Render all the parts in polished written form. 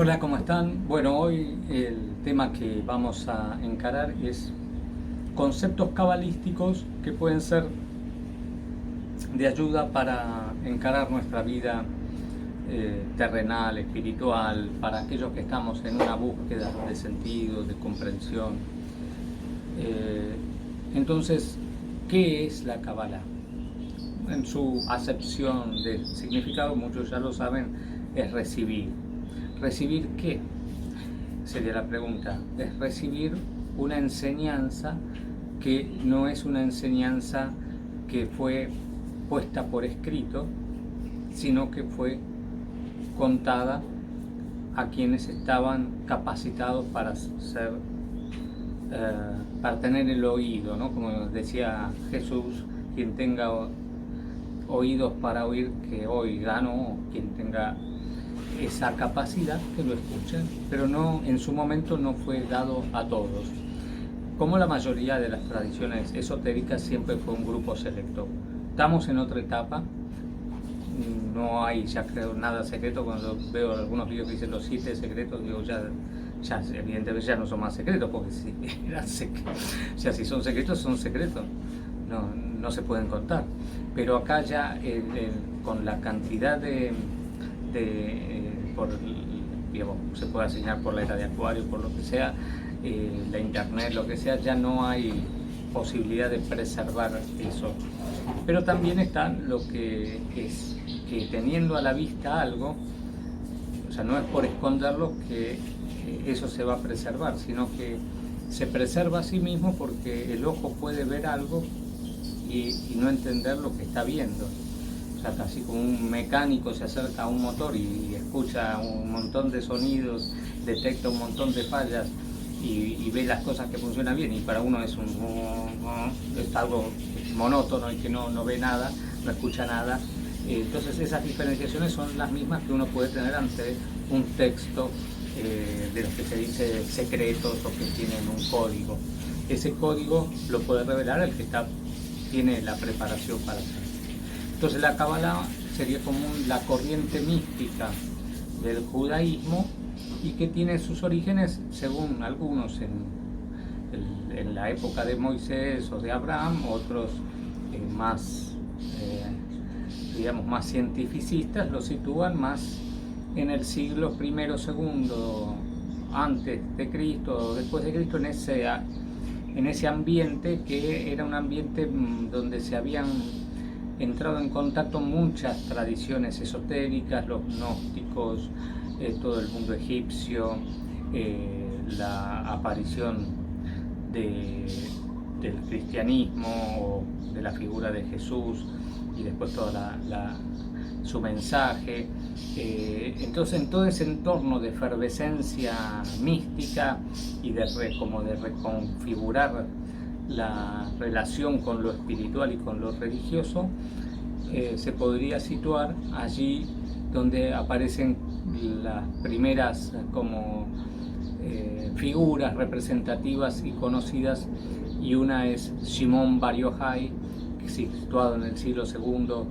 Hola, ¿cómo están? Bueno, hoy el tema que vamos a encarar es conceptos cabalísticos que pueden ser de ayuda para encarar nuestra vida terrenal, espiritual, para aquellos que estamos en una búsqueda de sentido, de comprensión. Eh, entonces, ¿qué es la Kabbalah? En su acepción de significado, muchos ya lo saben, es recibir. ¿Recibir qué? Sería la pregunta. Es recibir una enseñanza que no es una enseñanza que fue puesta por escrito, sino que fue contada a quienes estaban capacitados para ser, para tener el oído, ¿no? Como decía Jesús, quien tenga oídos para oír, que oiga, ¿no? Quien tenga esa capacidad, que lo escuchen, pero no, en su momento no fue dado a todos. Como la mayoría de las tradiciones esotéricas, siempre fue un grupo selecto. Estamos en otra etapa, no hay ya creo nada secreto. Cuando veo algunos vídeos que dicen los 7 secretos, digo ya evidentemente ya no son más secretos, porque si eran ya si son secretos, no se pueden contar. Pero acá ya con la cantidad digamos, se puede asignar por la era de Acuario, por lo que sea, la internet, lo que sea, ya no hay posibilidad de preservar eso. Pero también está lo que es que teniendo a la vista algo, o sea, no es por esconderlo que eso se va a preservar, sino que se preserva a sí mismo porque el ojo puede ver algo y no entender lo que está viendo. O sea, casi como un mecánico se acerca a un motor y escucha un montón de sonidos, detecta un montón de fallas y ve las cosas que funcionan bien, y para uno es algo monótono y que no ve nada, no escucha nada. Entonces esas diferenciaciones son las mismas que uno puede tener ante un texto de los que se dice secretos o que tienen un código. Ese código lo puede revelar el que tiene la preparación para hacerlo. Entonces la Kabbalah sería como la corriente mística del judaísmo, y que tiene sus orígenes, según algunos, en la época de Moisés o de Abraham, otros más, digamos, más cientificistas lo sitúan más en el siglo I, II, antes de Cristo o después de Cristo, en ese ambiente que era un ambiente donde se habían entrado en contacto muchas tradiciones esotéricas, los gnósticos, todo el mundo egipcio, la aparición del cristianismo o de la figura de Jesús, y después toda su mensaje. Entonces, en todo ese entorno de efervescencia mística y como de reconfigurar la relación con lo espiritual y con lo religioso, se podría situar allí donde aparecen las primeras como figuras representativas y conocidas, y una es Shimon Bar Yochai, situado en el siglo II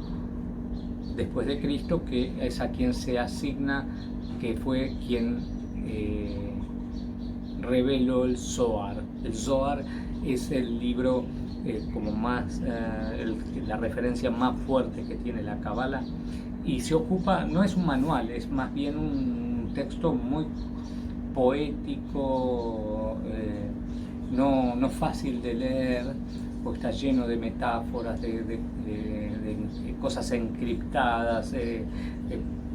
después de Cristo, que es a quien se asigna que fue quien reveló el Zohar. El Zohar es el libro como más, la referencia más fuerte que tiene la Kabbalah, y se ocupa, no es un manual, es más bien un texto muy poético, no fácil de leer, porque está lleno de metáforas, de cosas encriptadas,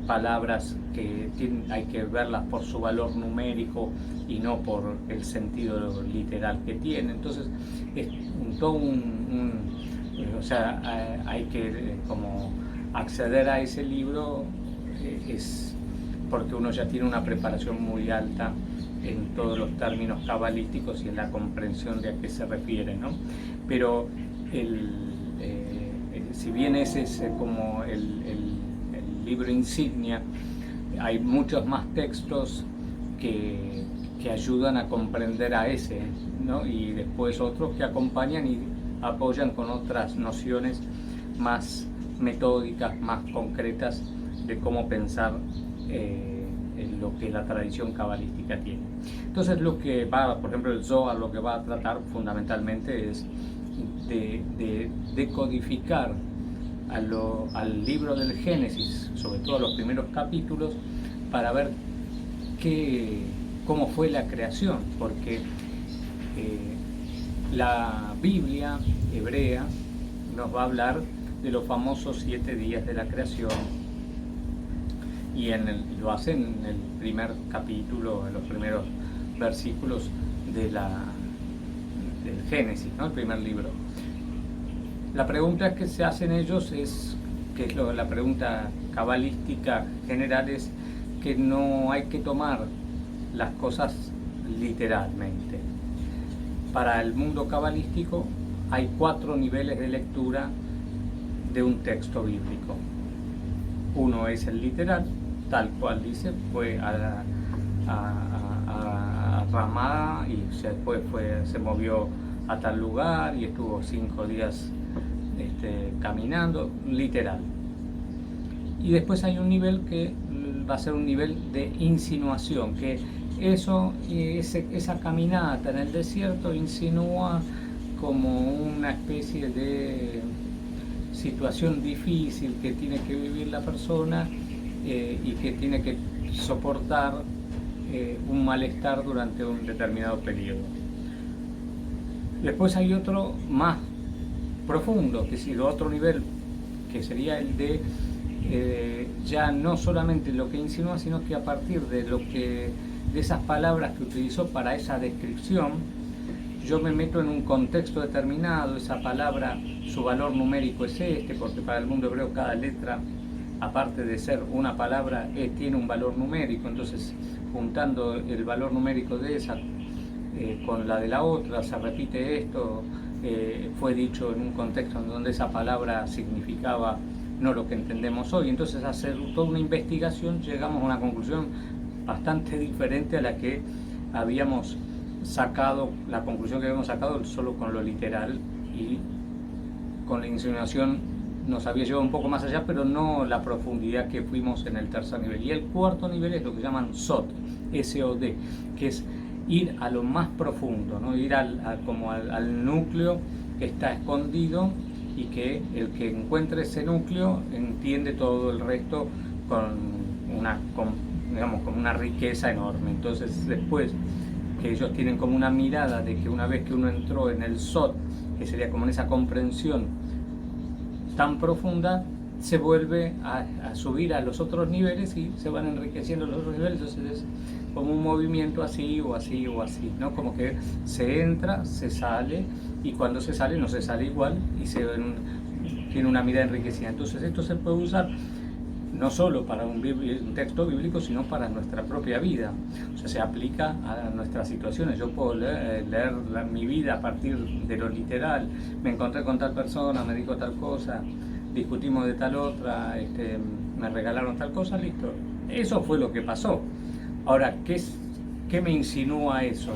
palabras que hay que verlas por su valor numérico y no por el sentido literal que tiene. Entonces es todo o sea, hay que como acceder a ese libro, es porque uno ya tiene una preparación muy alta en todos los términos cabalísticos y en la comprensión de a qué se refiere, ¿no? Pero si bien ese es como el libro insignia, hay muchos más textos que ayudan a comprender a ese, ¿no? Y después otros que acompañan y apoyan con otras nociones más metódicas, más concretas de cómo pensar lo que la tradición cabalística tiene. Entonces lo que va, por ejemplo, el Zohar lo que va a tratar fundamentalmente es de decodificar al libro del Génesis, sobre todo los primeros capítulos, para ver cómo fue la creación, porque la Biblia hebrea nos va a hablar de los famosos 7 días de la creación, y lo hace en el primer capítulo, en los primeros versículos del Génesis, ¿no? El primer libro. La pregunta que se hacen ellos la pregunta cabalística general, es que no hay que tomar las cosas literalmente. Para el mundo cabalístico hay 4 niveles de lectura de un texto bíblico. Uno es el literal, tal cual dice, fue a Ramá y después se movió a tal lugar y estuvo 5 días caminando, literal. Y después hay un nivel que va a ser un nivel de insinuación, que esa caminata en el desierto insinúa como una especie de situación difícil que tiene que vivir la persona y que tiene que soportar un malestar durante un determinado periodo. Después hay otro más profundo, que es otro nivel, que sería el de ya no solamente lo que insinúa, sino que a partir de esas palabras que utilizó para esa descripción, yo me meto en un contexto determinado. Esa palabra, su valor numérico es porque para el mundo hebreo cada letra, aparte de ser una palabra, tiene un valor numérico. Entonces, juntando el valor numérico de esa con la de la otra, se repite esto. Fue dicho en un contexto en donde esa palabra significaba no lo que entendemos hoy. Entonces, hacer toda una investigación, llegamos a una conclusión bastante diferente a la que habíamos sacado, la conclusión que habíamos sacado solo con lo literal, y con la insinuación nos había llevado un poco más allá, pero no la profundidad que fuimos en el tercer nivel. Y el cuarto nivel es lo que llaman SOD, S-O-D, que es ir a lo más profundo, ¿no? Ir al núcleo que está escondido, y que el que encuentre ese núcleo entiende todo el resto con una riqueza enorme. Entonces, después que ellos tienen como una mirada de que una vez que uno entró en el SOT, que sería como en esa comprensión tan profunda, se vuelve a subir a los otros niveles y se van enriqueciendo los otros niveles. Entonces es como un movimiento así o así o así, ¿no? Como que se entra, se sale, y cuando se sale no se sale igual, y tiene una mirada enriquecida. Entonces esto se puede usar no solo para un texto bíblico, sino para nuestra propia vida. O sea, se aplica a nuestras situaciones. Yo puedo leer mi vida a partir de lo literal. Me encontré con tal persona, me dijo tal cosa, discutimos de tal otra, me regalaron tal cosa, listo. Eso fue lo que pasó. Ahora, ¿qué me insinúa eso?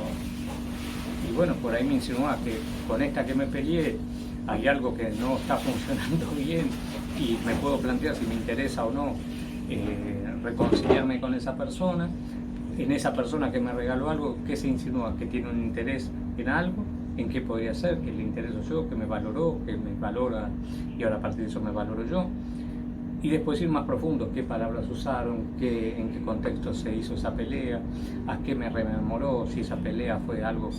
Y bueno, por ahí me insinúa que con esta que me peleé hay algo que no está funcionando bien, y me puedo plantear si me interesa o no reconciliarme con esa persona. En esa persona que me regaló algo, ¿qué se insinúa? Que tiene un interés en algo. ¿En qué podría ser? Que le intereso yo, que me valoró, que me valora, y ahora a partir de eso me valoro yo. Y después ir más profundo, qué palabras usaron, en qué contexto se hizo esa pelea, a qué me rememoró, si esa pelea fue algo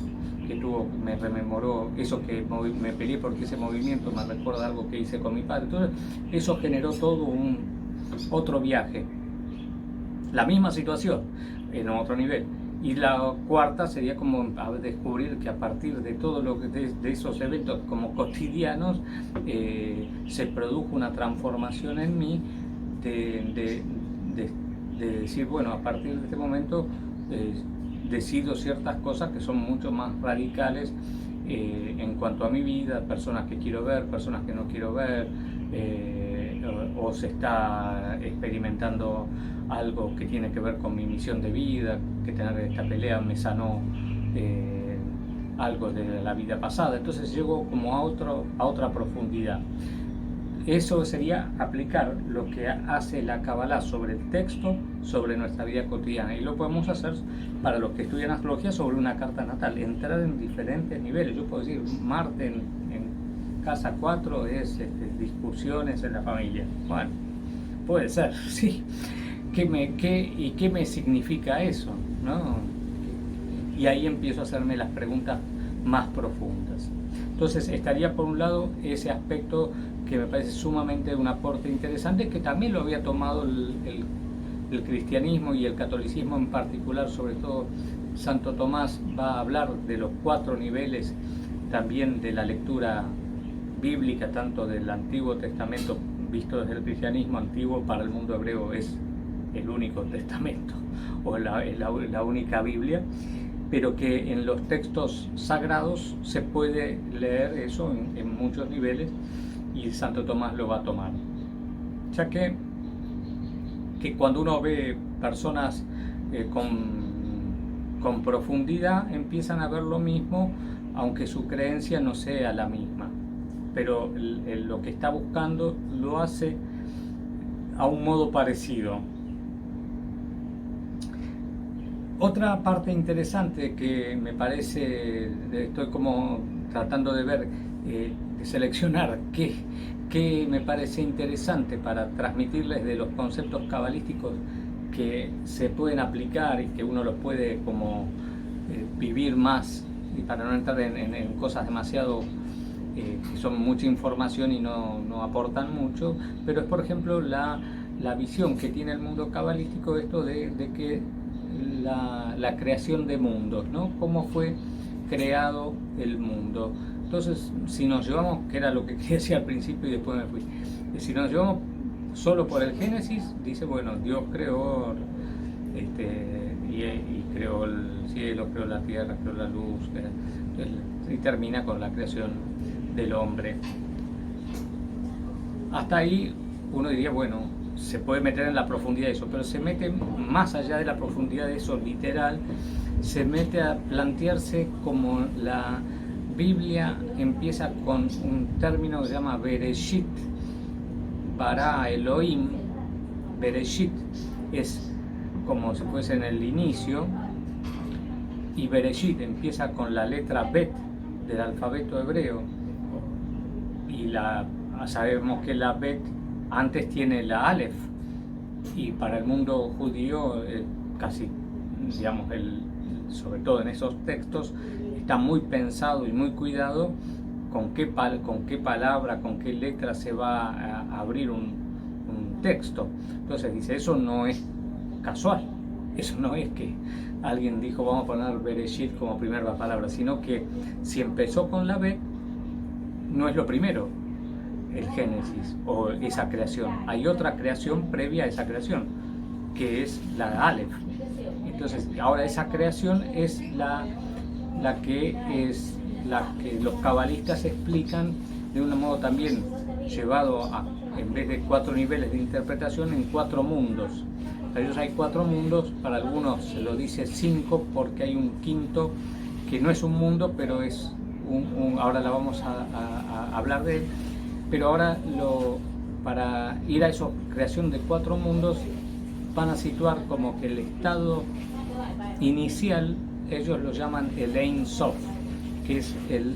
que me rememoró eso que me peleé, porque ese movimiento me recuerda algo que hice con mi padre. Entonces eso generó todo otro viaje, la misma situación en otro nivel. Y la cuarta sería como descubrir que a partir de todo de esos eventos como cotidianos se produjo una transformación en mí de decir, bueno, a partir de este momento decido ciertas cosas que son mucho más radicales en cuanto a mi vida, personas que quiero ver, personas que no quiero ver, o se está experimentando algo que tiene que ver con mi misión de vida, que tener esta pelea me sanó algo de la vida pasada. Entonces llego como a otra profundidad. Eso sería aplicar lo que hace la Kabbalah sobre el texto, sobre nuestra vida cotidiana. Y lo podemos hacer para los que estudian astrología sobre una carta natal, entrar en diferentes niveles. Yo puedo decir, Marte en casa 4 es discusiones en la familia. Bueno, puede ser, sí. ¿Qué me significa eso? ¿No? Y ahí empiezo a hacerme las preguntas más profundas. Entonces estaría por un lado ese aspecto que me parece sumamente un aporte interesante, que también lo había tomado el cristianismo y el catolicismo en particular. Sobre todo Santo Tomás va a hablar de los 4 niveles también de la lectura bíblica, tanto del Antiguo Testamento visto desde el cristianismo antiguo. Para el mundo hebreo es el único testamento o la única Biblia, pero que en los textos sagrados se puede leer eso en muchos niveles, y Santo Tomás lo va a tomar. Ya que cuando uno ve personas con profundidad, empiezan a ver lo mismo, aunque su creencia no sea la misma, pero lo que está buscando lo hace a un modo parecido. Otra parte interesante que me parece, estoy como tratando de ver, de seleccionar qué me parece interesante para transmitirles de los conceptos cabalísticos que se pueden aplicar y que uno los puede como vivir más, y para no entrar en cosas demasiado que son mucha información y no aportan mucho, pero es por ejemplo la visión que tiene el mundo cabalístico, esto de que la creación de mundos, ¿no? Cómo fue creado el mundo. Entonces, si nos llevamos, que era lo que quería decir al principio y después me fui, si nos llevamos solo por el Génesis, dice, bueno, Dios creó y creó el cielo, creó la tierra, creó la luz, entonces, y termina con la creación del hombre. Hasta ahí uno diría, bueno, se puede meter en la profundidad de eso, pero se mete más allá de la profundidad de eso literal, se mete a plantearse como la Biblia empieza con un término que se llama Bereshit, bara Elohim. Bereshit es como si fuese en el inicio, y Bereshit empieza con la letra Bet del alfabeto hebreo, y sabemos que la Bet antes tiene la Aleph, y para el mundo judío casi, digamos, sobre todo en esos textos, está muy pensado y muy cuidado con qué palabra, con qué letra se va a abrir un texto. Entonces dice, eso no es casual, eso no es que alguien dijo vamos a poner Bereshit como primera palabra, sino que si empezó con la B, no es lo primero el Génesis o esa creación, hay otra creación previa a esa creación, que es la Aleph. Entonces ahora esa creación es la que los cabalistas explican de un modo también llevado a, en vez de 4 niveles de interpretación, en 4 mundos. Para ellos hay 4 mundos, para algunos se lo dice 5 porque hay un quinto que no es un mundo, pero es ahora la vamos a hablar de él. Pero ahora para ir a esa creación de 4 mundos van a situar como que el estado inicial ellos lo llaman el Ein Sof, que es el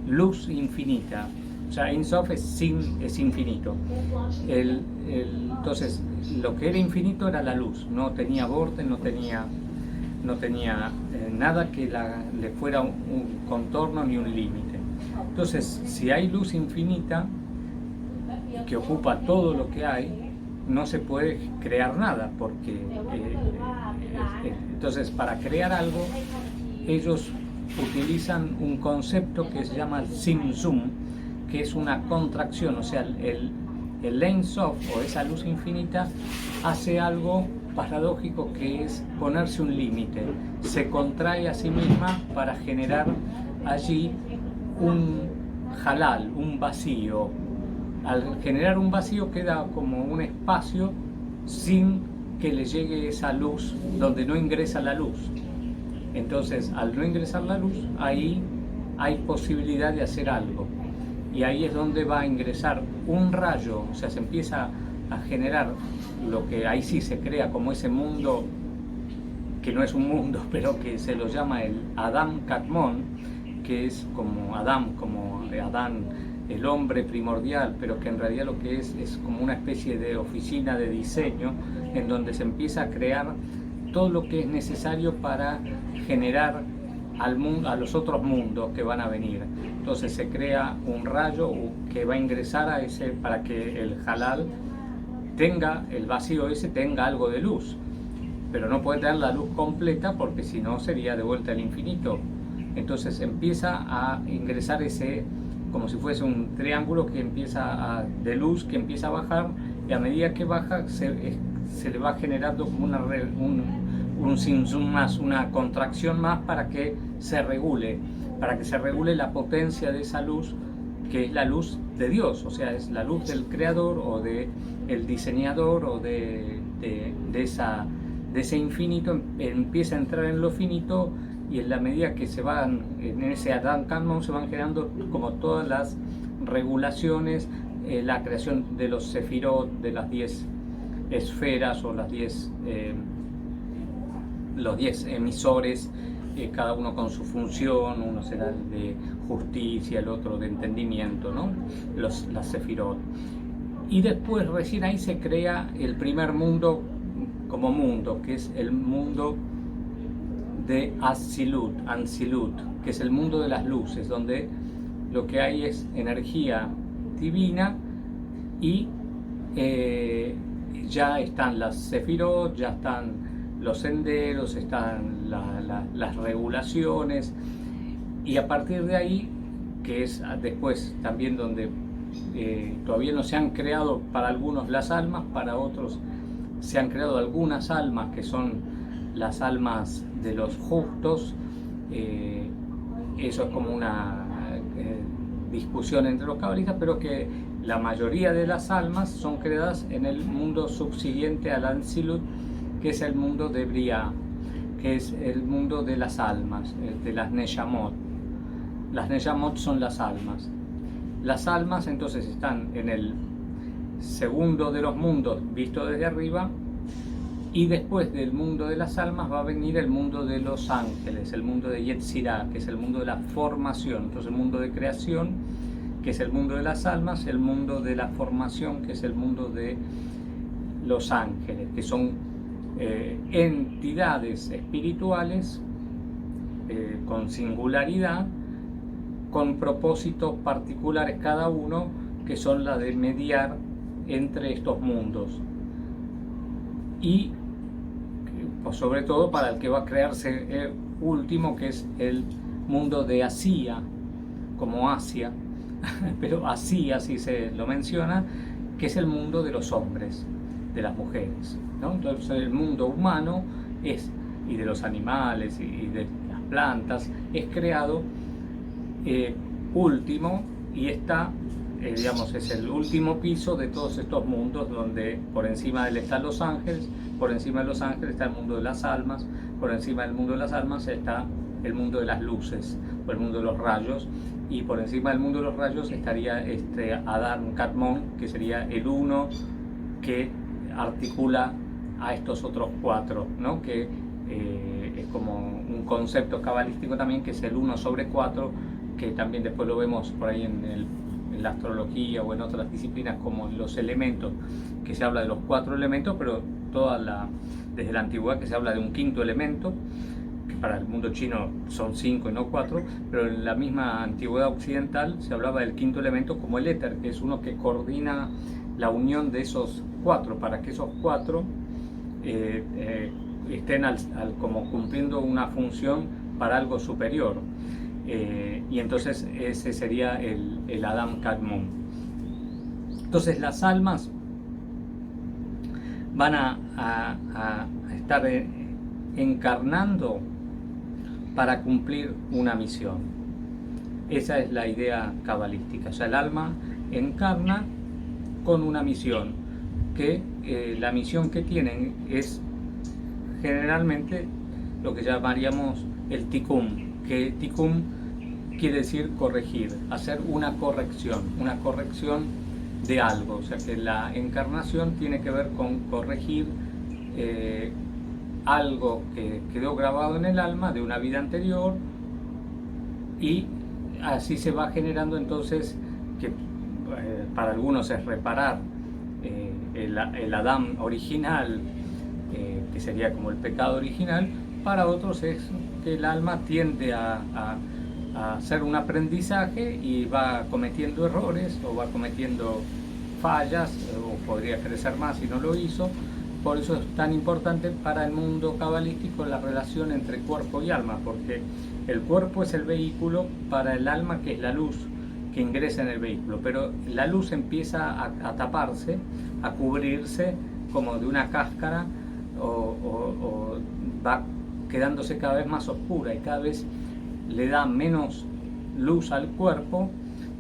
luz infinita. O sea, Ein Sof es infinito. Entonces, lo que era infinito era la luz, no tenía borde, no tenía nada que le fuera un contorno ni un límite. Entonces, si hay luz infinita que ocupa todo lo que hay, no se puede crear nada, porque entonces para crear algo ellos utilizan un concepto que se llama Tzimtzum, que es una contracción. O sea, el Ein Sof o esa luz infinita hace algo paradójico, que es ponerse un límite, se contrae a sí misma para generar allí un halal, un vacío. Al generar un vacío queda como un espacio sin que le llegue esa luz, donde no ingresa la luz. Entonces, al no ingresar la luz, ahí hay posibilidad de hacer algo. y ahí es donde va a ingresar un rayo, o sea, se empieza a generar lo que ahí sí se crea como ese mundo, que no es un mundo, pero que se lo llama el Adam Kadmon, que es como Adán, el hombre primordial, pero que en realidad lo que es como una especie de oficina de diseño en donde se empieza a crear todo lo que es necesario para generar a los otros mundos que van a venir. Entonces se crea un rayo que va a ingresar a ese para que el halal tenga, el vacío ese tenga algo de luz, pero no puede tener la luz completa porque si no sería de vuelta al infinito. Entonces empieza a ingresar ese, como si fuese un triángulo que empieza de luz que empieza a bajar, y a medida que baja se le va generando como un sin más, una contracción más para que se regule la potencia de esa luz, que es la luz de Dios, o sea, es la luz del creador o de el diseñador o de ese infinito. Empieza a entrar en lo finito, y en la medida que se van en ese Adam Kadmon se van generando como todas las regulaciones, la creación de los sefirot, de las 10 esferas o los 10 emisores, cada uno con su función. Uno será el de justicia, el otro de entendimiento, ¿no? Las sefirot. Y después recién ahí se crea el primer mundo como mundo, que es el mundo de Ansilut, que es el mundo de las luces, donde lo que hay es energía divina, y ya están las sefirot, ya están los senderos, están las regulaciones, y a partir de ahí, que es después también donde todavía no se han creado para algunos las almas, para otros se han creado algunas almas que son las almas de los justos. Eso es como una discusión entre los cabalistas, pero que la mayoría de las almas son creadas en el mundo subsiguiente al Ansilut, que es el mundo de Briah, que es el mundo de las almas, de las Neyamot. Las Neyamot son las almas. Las almas entonces están en el segundo de los mundos visto desde arriba, y después del mundo de las almas va a venir el mundo de los ángeles, el mundo de Yetzirah, que es el mundo de la formación. Entonces el mundo de creación, que es el mundo de las almas, el mundo de la formación, que es el mundo de los ángeles, que son entidades espirituales con singularidad, con propósitos particulares cada uno, que son la de mediar entre estos mundos. Y pues sobre todo para el que va a crearse último, que es el mundo de Asia, como Asia, pero así se lo menciona, que es el mundo de los hombres, de las mujeres, ¿no? Entonces el mundo humano y de los animales y de las plantas es creado último, y está digamos, es el último piso de todos estos mundos, donde por encima de él están los ángeles, por encima de los ángeles está el mundo de las almas, por encima del mundo de las almas está el mundo de las luces, o el mundo de los rayos, y por encima del mundo de los rayos estaría este Adam Kadmon, que sería el uno que articula a estos otros cuatro, ¿no? Que es como un concepto cabalístico también, que es el 1 sobre 4, que también después lo vemos por ahí en la astrología o en otras disciplinas, como los elementos, que se habla de los 4 elementos, pero desde la antigüedad, que se habla de un 5.º elemento, que para el mundo chino son 5 y no 4, pero en la misma antigüedad occidental se hablaba del 5.º elemento como el éter, que es uno que coordina la unión de esos 4, para que esos 4 estén como cumpliendo una función para algo superior. Y entonces ese sería el Adam Kadmon. Entonces las almas van a estar encarnando para cumplir una misión. Esa es la idea cabalística. O sea, el alma encarna con una misión, que la misión que tienen es generalmente lo que llamaríamos el Tikkun, que Tikkun quiere decir corregir, hacer una corrección de algo. O sea que la encarnación tiene que ver con corregir algo que quedó grabado en el alma de una vida anterior, y así se va generando entonces que para algunos es reparar el Adán original, que sería como el pecado original. Para otros es que el alma tiende a hacer un aprendizaje y va cometiendo errores o va cometiendo fallas, o podría crecer más si no lo hizo. Por eso es tan importante para el mundo cabalístico la relación entre cuerpo y alma, porque el cuerpo es el vehículo para el alma, que es la luz que ingresa en el vehículo, pero la luz empieza a taparse, a cubrirse como de una cáscara, o va quedándose cada vez más oscura, y cada vez le da menos luz al cuerpo,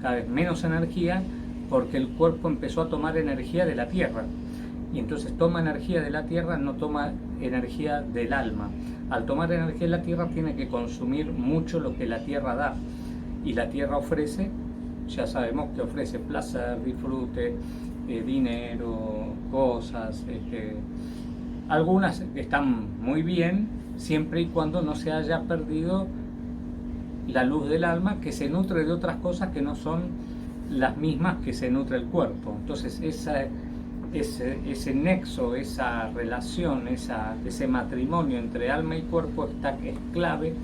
cada vez menos energía, porque el cuerpo empezó a tomar energía de la tierra, y entonces toma energía de la tierra, no toma energía del alma. Al tomar energía de la tierra tiene que consumir mucho lo que la tierra da, y la tierra ofrece, ya sabemos que ofrece placer, disfrute, dinero, cosas, algunas están muy bien, siempre y cuando no se haya perdido la luz del alma, que se nutre de otras cosas que no son las mismas que se nutre el cuerpo. Entonces ese nexo, esa relación, ese matrimonio entre alma y cuerpo es clave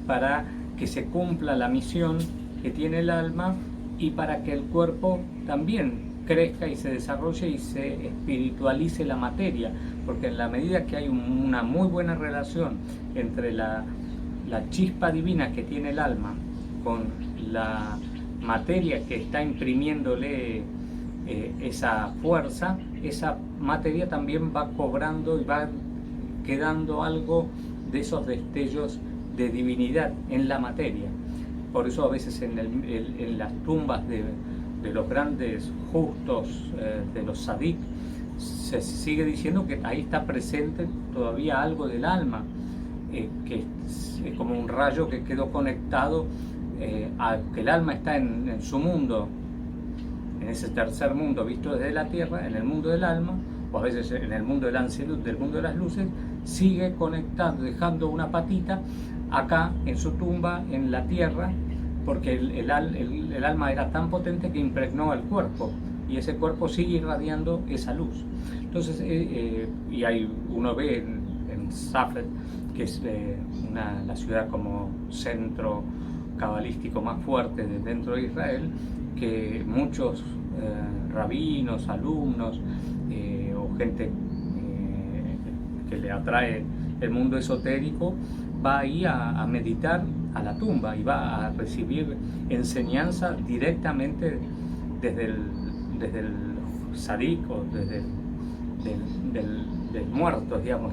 para que se cumpla la misión que tiene el alma, y para que el cuerpo también crezca y se desarrolle y se espiritualice la materia, porque en la medida que hay una muy buena relación entre la chispa divina que tiene el alma con la materia que está imprimiéndole esa fuerza, esa materia también va cobrando y va quedando algo de esos destellos de divinidad en la materia. Por eso a veces en las tumbas de los grandes justos, de los sadik, se sigue diciendo que ahí está presente todavía algo del alma, que es como un rayo que quedó conectado a que el alma está en su mundo, en ese tercer mundo visto desde la tierra, en el mundo del alma, o a veces en el mundo del Anselud, del mundo de las luces, sigue conectado, dejando una patita acá en su tumba, en la tierra, porque el alma era tan potente que impregnó el cuerpo, y ese cuerpo sigue irradiando esa luz. Entonces, uno ve en Safed, que es la ciudad como centro cabalístico más fuerte dentro de Israel, que muchos rabinos, alumnos o gente que le atrae el mundo esotérico va ahí a meditar a la tumba, y va a recibir enseñanza directamente desde el sadik, o desde del muerto, digamos,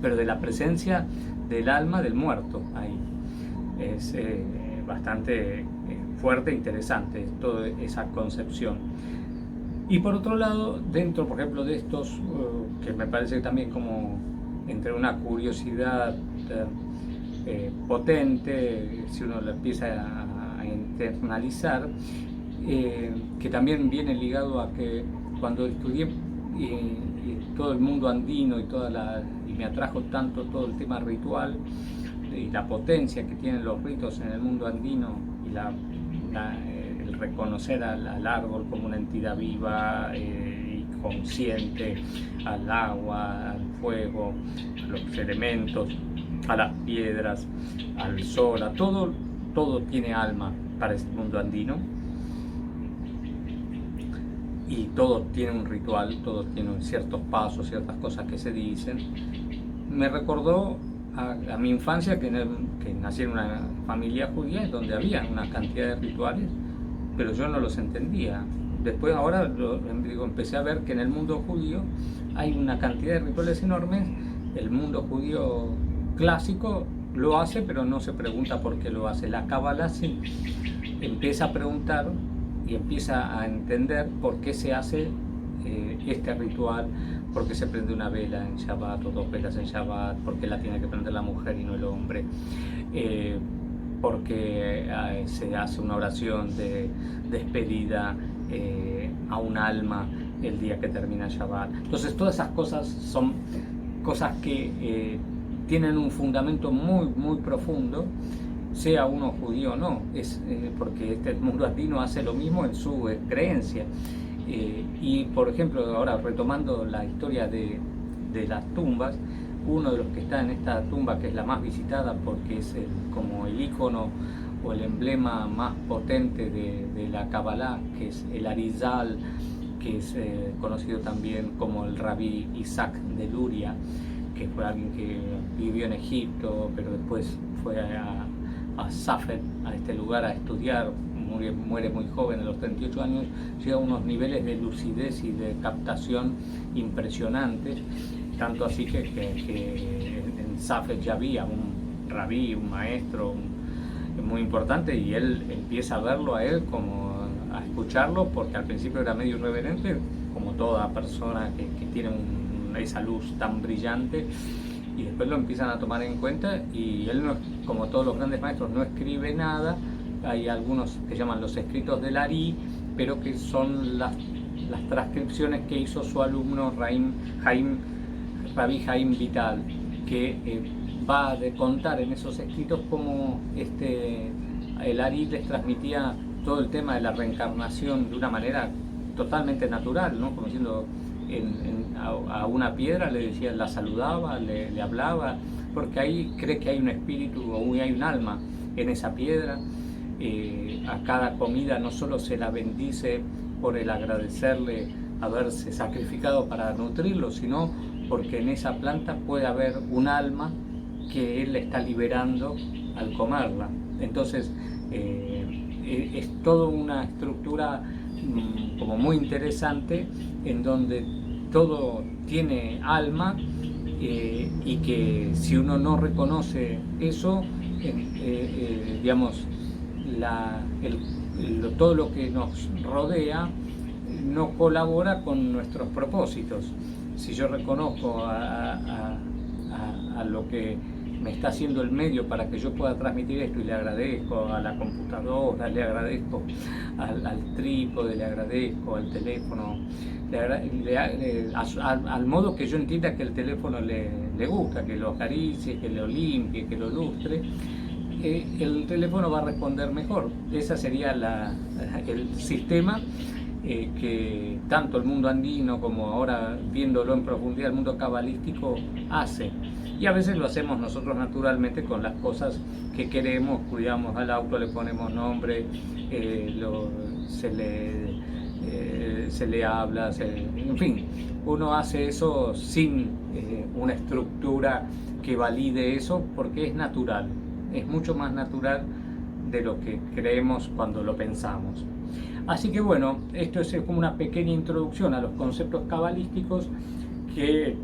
pero de la presencia del alma del muerto ahí. Es bastante fuerte e interesante toda esa concepción. Y por otro lado, dentro, por ejemplo, de estos, que me parece también como entre una curiosidad potente, si uno lo empieza a internalizar, que también viene ligado a que cuando estudié todo el mundo andino y me atrajo tanto todo el tema ritual y la potencia que tienen los ritos en el mundo andino, y el reconocer al árbol como una entidad viva y consciente, al agua, al fuego, a los elementos, a las piedras, al sol, a todo tiene alma para este mundo andino, y todo tiene un ritual, todo tiene ciertos pasos, ciertas cosas que se dicen. Me recordó a mi infancia, que nací en una familia judía donde había una cantidad de rituales, pero yo no los entendía. Después ahora empecé a ver que en el mundo judío hay una cantidad de rituales enormes. El mundo judío clásico lo hace, pero no se pregunta por qué lo hace. La Cábala sí empieza a preguntar y empieza a entender por qué se hace este ritual, por qué se prende una vela en Shabbat o dos velas en Shabbat, por qué la tiene que prender la mujer y no el hombre. porque se hace una oración de despedida a un alma el día que termina Shabbat. Entonces todas esas cosas son cosas que tienen un fundamento muy, muy profundo, sea uno judío o no, porque este mundo andino hace lo mismo en su creencia. Y por ejemplo, ahora retomando la historia de las tumbas, uno de los que está en esta tumba, que es la más visitada porque es como el icono o el emblema más potente de la Kabbalah, que es el Arizal, que es conocido también como el Rabí Isaac de Luria, que fue alguien que vivió en Egipto, pero después fue a Safed, a este lugar, a estudiar. Muere muy joven, a los 38 años, llega a unos niveles de lucidez y de captación impresionantes, tanto así que en Safed ya había un rabí, un maestro muy importante, y él empieza a verlo a él, como a escucharlo, porque al principio era medio irreverente, como toda persona que tiene esa luz tan brillante, y después lo empiezan a tomar en cuenta, y él, no, como todos los grandes maestros, no escribe nada. Hay algunos que llaman los escritos del Ari, pero que son las transcripciones que hizo su alumno Rabí Haim Vital, que va a contar en esos escritos cómo el Ari les transmitía todo el tema de la reencarnación de una manera totalmente natural, ¿no? Como diciendo, a una piedra le decía, la saludaba, le hablaba, porque ahí cree que hay un espíritu o hay un alma en esa piedra. A cada comida no solo se la bendice por el agradecerle haberse sacrificado para nutrirlo, sino porque en esa planta puede haber un alma que él está liberando al comerla. Entonces es toda una estructura como muy interesante, en donde todo tiene alma, y que si uno no reconoce eso, digamos, todo lo que nos rodea no colabora con nuestros propósitos. Si yo reconozco a lo que me está haciendo el medio para que yo pueda transmitir esto, y le agradezco a la computadora, le agradezco al trípode, le agradezco al teléfono, al modo que yo entienda que el teléfono le gusta, que lo acaricie, que lo limpie, que lo lustre, el teléfono va a responder mejor. Ese sería el sistema que tanto el mundo andino como ahora, viéndolo en profundidad, el mundo cabalístico hace. Y a veces lo hacemos nosotros naturalmente con las cosas que queremos, cuidamos al auto, le ponemos nombre, se le habla, en fin, uno hace eso sin una estructura que valide eso, porque es natural. Es mucho más natural de lo que creemos cuando lo pensamos. Así que bueno, esto es como una pequeña introducción a los conceptos cabalísticos que